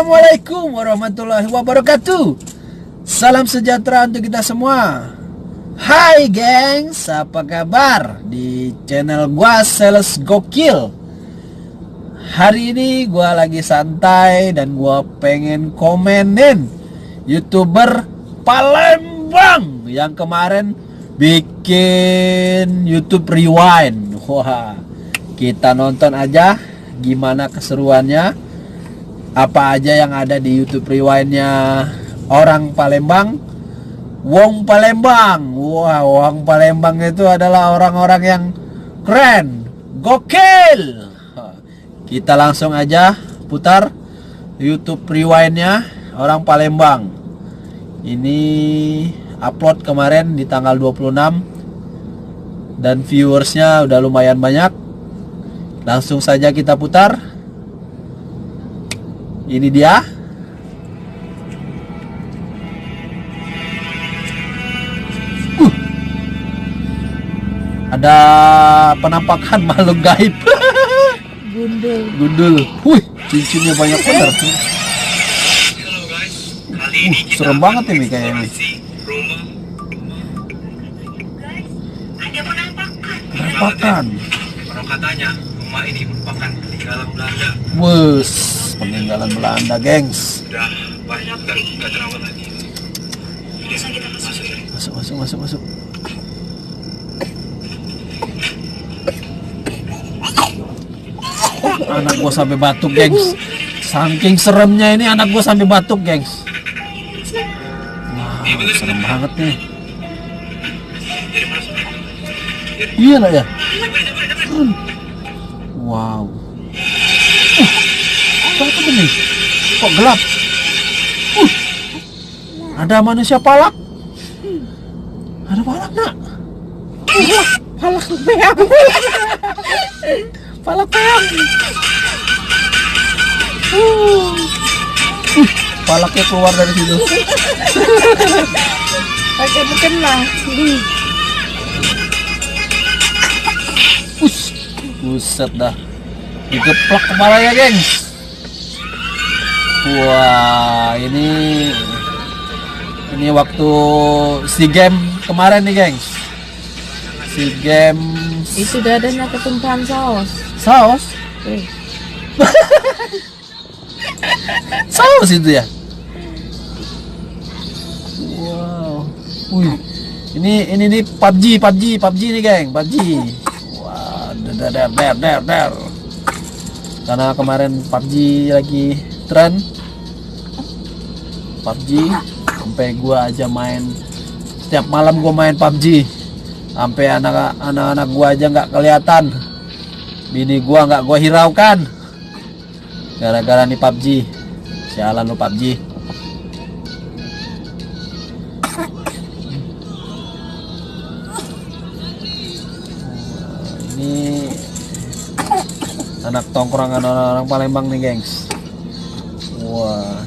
Assalamualaikum warahmatullahi wabarakatuh. Salam sejahtera untuk kita semua. Hai gengs, apa kabar? Di channel gua Sales Gokil. Hari ini gua lagi santai dan gua pengen komenin YouTuber Palembang yang kemarin bikin YouTube Rewind. Wah, kita nonton aja gimana keseruannya. Apa aja yang ada di YouTube Rewind-nya orang Palembang, Wong Palembang. Wah, Wong Palembang itu adalah orang-orang yang keren, gokil. Kita langsung aja putar YouTube Rewind-nya orang Palembang. Ini upload kemarin di tanggal 26 dan viewersnya udah lumayan banyak. Langsung saja kita putar. Ini dia. Ada penampakan makhluk gaib. Gundul. Wih, cincinnya banyak bener. Serem banget ini kayaknya. Penampakan. Orang katanya rumah ini merupakan peninggalan Belanda. Wus, peninggalan Belanda, gengs. Sudah banyak dan nggak terawat lagi. Bisa kita Masuk. Anak gua sampai batuk, gengs. Saking seremnya ini anak gua sampai batuk, gengs. Wah, serem banget nih. Iya lah ya. Wow. Apa ini? Kok gelap? Ada manusia palak. Ada palak nak? Palak peang. Palak peang. Palaknya keluar dari situ. Pakai bukan lah. Buset dah. Digeplak kepalanya, gengs. Wah, ini waktu SEA Games kemarin nih, gengs. SEA Games. Itu dadanya ketumpahan saus. Saus? Saus itu ya? Wow. Wih. Ini nih PUBG nih, geng. PUBG. Wah, der. Karena kemarin PUBG lagi tren. PUBG sampai gua aja main setiap malam, gua main PUBG sampai anak-anak gua aja nggak kelihatan, bini gua nggak gua hiraukan gara-gara nih PUBG. Sialan lu PUBG. Ini anak tongkrongan orang Palembang nih, gengs. Wah,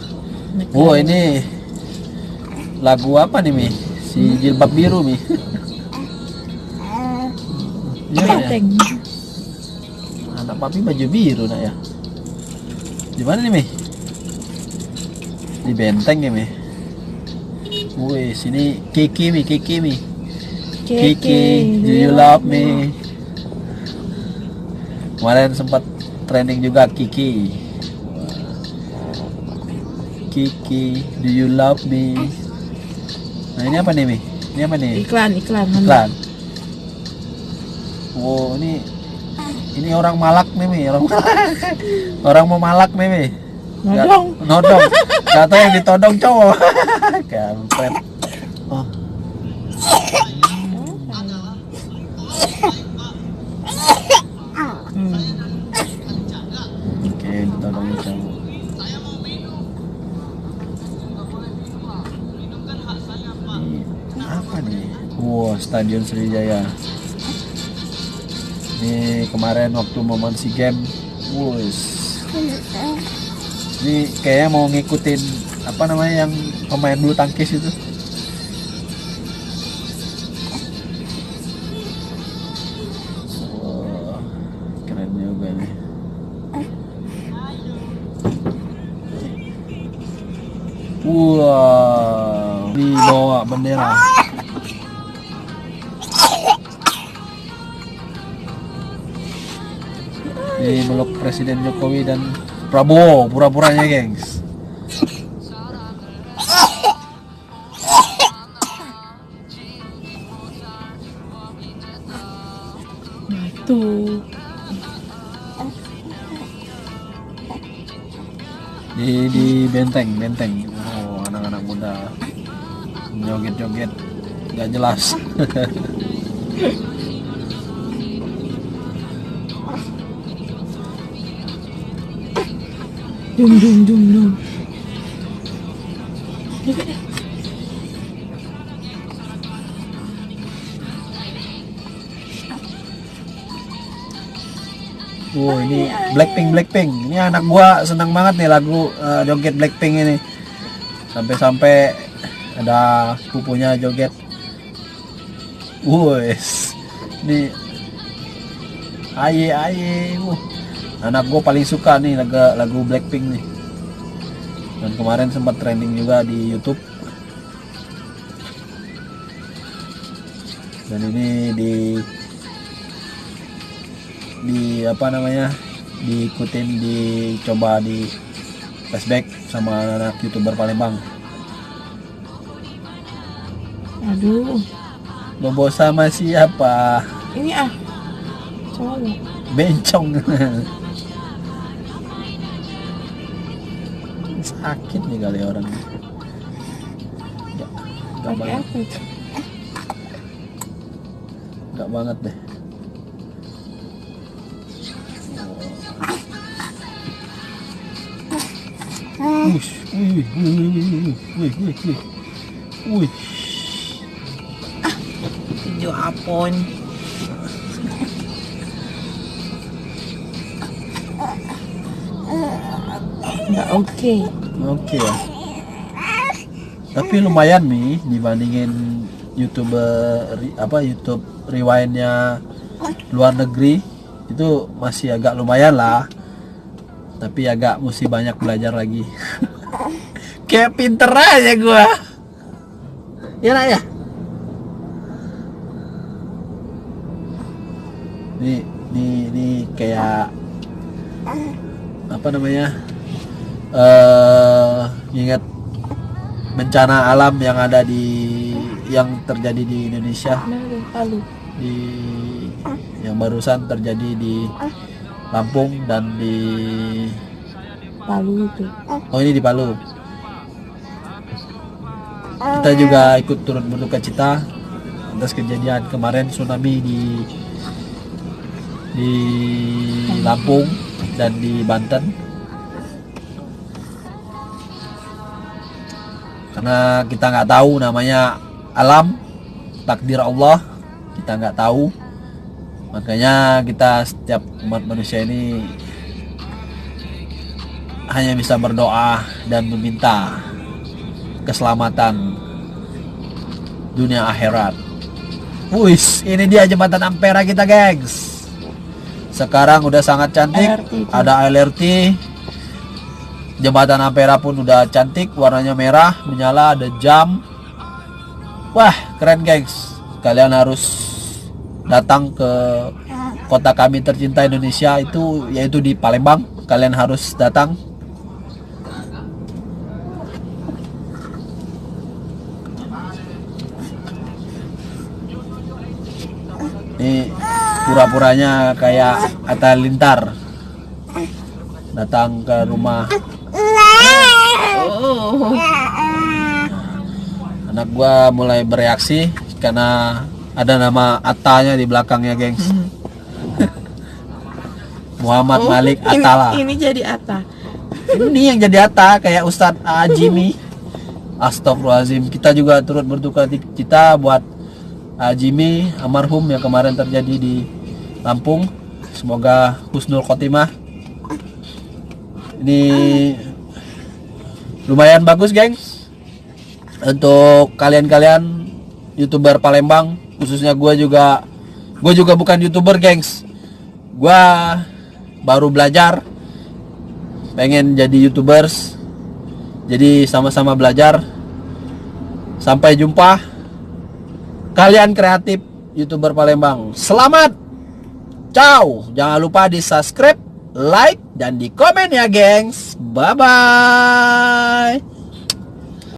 ini lagu apa nih, Mi? Si Jilbab Biru, Mi. Benteng. Anak papi baju biru nak ya. Di mana nih, Mi? Di Benteng ya, Mi. Wih, sini Kiki, Mi. Kiki, do you love me? Kemarin sempat trending juga Kiki. Kiki, do you love me? Nah, ini apa nih, Mi? Ini apa nih? Iklan. Wow, ini orang malak nih, Mi. Orang mau malak nih, Mi. Nodong. Gak tau yang ditodong cowok. Kampret. Oh. Oke, ditodongin cowok. Apa nih? Wow, Stadion Sriwijaya. Ini kemarin waktu momen SEA Games. Wuss. Ini kayaknya mau ngikutin apa namanya yang pemain bulu tangkis itu. Wow, keren juga nih. Wah, ini bawa bendera. Ini meluk Presiden Jokowi dan Prabowo pura-puranya, gengs. Nah, tuh. Di benteng. Oh, anak-anak muda joget-joget nggak jelas. Dum. Oh, ini Blackpink. Ini anak gua senang banget nih lagu joget Blackpink ini. Sampai-sampai ada sepupunya joget. Wes. Ini aye. Anak gua paling suka nih lagu Blackpink nih. Dan kemarin sempat trending juga di YouTube. Dan ini di apa namanya, diikutin, dicoba di flashback sama anak YouTuber Palembang. Aduh. Bobo sama siapa? Ini coba lu. Bencong. Sakit nih kali orang. Gak Pakai banget, apa itu? gak banget deh. Wih. Video apon. Nggak oke. Oke ya. Tapi lumayan nih dibandingin YouTube Rewind-nya luar negeri, itu masih agak lumayan lah. Tapi agak mesti banyak belajar lagi. Kayak pinter aja gua. Ya nak ya. Ini kayak apa namanya? Ingat bencana alam yang terjadi di Indonesia, Palu. yang barusan terjadi di Lampung dan di Palu itu. Oh, ini di Palu. Kita juga ikut turut berduka cita atas kejadian kemarin tsunami di Lampung dan di Banten. Karena kita nggak tahu, namanya alam, takdir Allah, kita nggak tahu. Makanya kita setiap umat manusia ini hanya bisa berdoa dan meminta keselamatan dunia akhirat. Wis, ini dia jembatan Ampera kita, gengs. Sekarang udah sangat cantik, LRT itu. ada LRT. Jembatan Ampera pun udah cantik, warnanya merah, menyala, ada jam. Wah, keren, gengs. Kalian harus datang ke kota kami tercinta Indonesia, yaitu di Palembang. Kalian harus datang. Ini pura-puranya kayak Atta Lintar datang ke rumah. Anak gua mulai bereaksi karena ada nama Attanya di belakangnya, gengs. Muhammad Malik Attala. Ini jadi Atta. Ini yang jadi Atta, kayak Ustadz Jimmy. Astagfirullahaladzim. Kita juga turut berduka cita buat Jimmy almarhum yang kemarin terjadi di Lampung. Semoga husnul khotimah. Ini lumayan bagus, gengs, untuk kalian-kalian YouTuber Palembang, khususnya gue juga bukan YouTuber, gengs. Gue baru belajar, pengen jadi YouTubers. Jadi sama-sama belajar. Sampai jumpa. Kalian kreatif YouTuber Palembang. Selamat. Ciao. Jangan lupa di subscribe, like, dan di komen ya gengs. Bye bye.